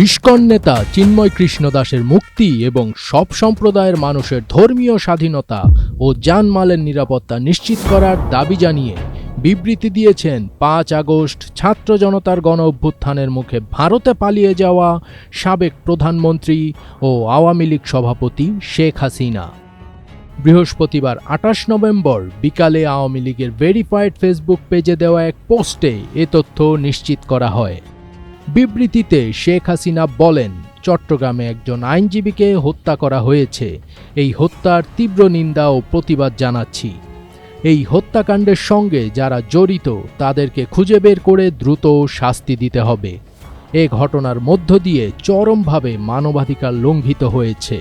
ISKCON নেতা চিন্ময় কৃষ্ণ দাসের মুক্তি এবং সব সম্প্রদায়ের মানুষের ধর্মীয় স্বাধীনতা ও জানমালের নিরাপত্তা নিশ্চিত করার দাবি জানিয়ে বিবৃতি দিয়েছেন ৫ আগস্ট ছাত্র জনতার গণ অভ্যুত্থানের মুখে ভারতে পালিয়ে যাওয়া সাবেক প্রধানমন্ত্রী ও আওয়ামী লীগ সভাপতি শেখ হাসিনা। বৃহস্পতিবার ২৮ নভেম্বর বিকালে আওয়ামী লীগের ভেরিফাইড ফেসবুক পেজে দেওয়া এক পোস্টে এ তথ্য নিশ্চিত করা হয়। বিবৃতিতে শেখ হাসিনা বলেন, চট্টগ্রামে একজন আইনজীবীকে হত্যা করা হয়েছে। এই হত্যার তীব্র নিন্দা ও প্রতিবাদ জানাচ্ছি। এই হত্যাকাণ্ডের সঙ্গে যারা জড়িত তাদেরকে খুঁজে বের করে দ্রুত শাস্তি দিতে হবে। এ ঘটনার মধ্য দিয়ে চরমভাবে মানবাধিকার লঙ্ঘিত হয়েছে।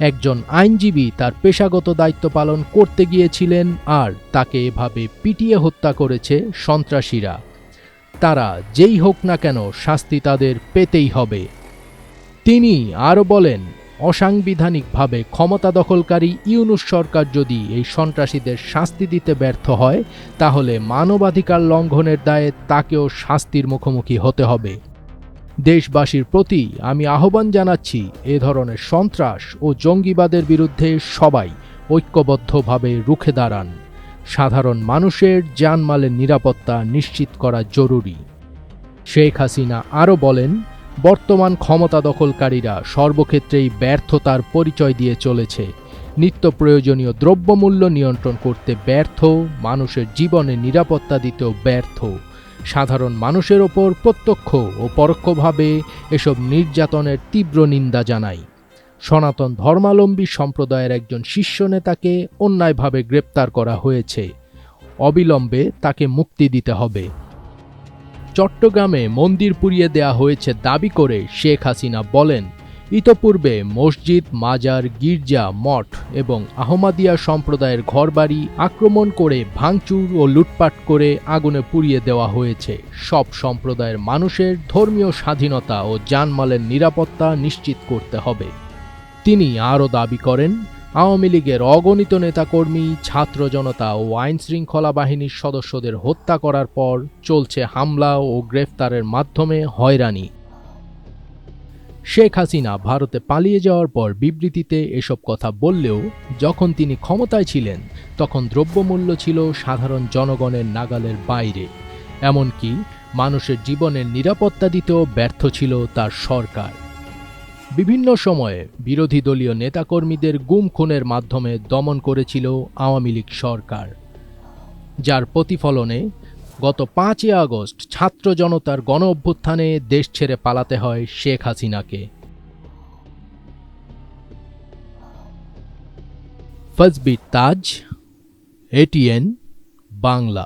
একজন আইনজীবী তার পেশাগত দায়িত্ব পালন করতে গিয়েছিলেন আর তাকে এভাবে পিটিয়ে হত্যা করেছে সন্ত্রাসীরা। তারা যেই হোক না কেন শাস্তি তাদের পেতেই হবে। তিনি আরও বলেন, অসাংবিধানিকভাবে ক্ষমতা দখলকারী ইউনূস সরকার যদি এই সন্ত্রাসীদের শাস্তি দিতে ব্যর্থ হয় তাহলে মানবাধিকার লঙ্ঘনের দায়ে তাকেও শাস্তির মুখোমুখি হতে হবে। দেশবাসীর প্রতি আমি আহ্বান জানাচ্ছি, এ ধরনের সন্ত্রাস ও জঙ্গিবাদের বিরুদ্ধে সবাই ঐক্যবদ্ধভাবে রুখে দাঁড়ান। সাধারণ মানুষের জানমালের নিরাপত্তা নিশ্চিত করা জরুরি। শেখ হাসিনা আরও বলেন, বর্তমান ক্ষমতা দখলকারীরা সর্বক্ষেত্রেই ব্যর্থতার পরিচয় দিয়ে চলেছে। নিত্য প্রয়োজনীয় দ্রব্যমূল্য নিয়ন্ত্রণ করতে ব্যর্থ, মানুষের জীবনে নিরাপত্তা দিতেও ব্যর্থ। সাধারণ মানুষের ওপর প্রত্যক্ষ ও পরোক্ষভাবে এসব নির্যাতনের তীব্র নিন্দা জানাই। সনাতন ধর্মাবলম্বী সম্প্রদায়ের একজন শীর্ষ নেতাকে অন্যায়ভাবে গ্রেপ্তার করা হয়েছে। অবিলম্বে তাকে মুক্তি দিতে হবে। চট্টগ্রামে মন্দির পুড়িয়ে দেয়া হয়েছে দাবি করে শেখ হাসিনা বলেন, ইতপূর্বে মসজিদ, মাজার, গির্জা, মঠ এবং আহমদিয়া সম্প্রদায়ের ঘরবাড়ি আক্রমণ করে ভাঙচুর ও লুটপাট করে আগুনে পুড়িয়ে দেওয়া হয়েছে। সব সম্প্রদায়ের মানুষের ধর্মীয় স্বাধীনতা ও জানমালের নিরাপত্তা নিশ্চিত করতে হবে। তিনি আরও দাবি করেন, আওয়ামী লীগের অগণিত নেতাকর্মী, ছাত্র জনতা ও আইনশৃঙ্খলা বাহিনীর সদস্যদের হত্যা করার পর চলছে হামলা ও গ্রেফতারের মাধ্যমে হয়রানি। শেখ হাসিনা ভারতে পালিয়ে যাওয়ার পর বিবৃতিতে এসব কথা বললেও যখন তিনি ক্ষমতায় ছিলেন তখন দ্রব্যমূল্য ছিল সাধারণ জনগণের নাগালের বাইরে। এমনকি মানুষের জীবনের নিরাপত্তা দিতেও ব্যর্থ ছিল তার সরকার। বিভিন্ন সময়ে বিরোধী দলীয় নেতাকর্মীদের গুম খুনের মাধ্যমে দমন করেছিল আওয়ামী লীগ সরকার, যার প্রতিফলনে গত ৫ই আগস্ট ছাত্র জনতার গণ অভ্যুত্থানে দেশ ছেড়ে পালাতে হয় শেখ হাসিনাকে। ফজবির তাজ, এটিএন বাংলা।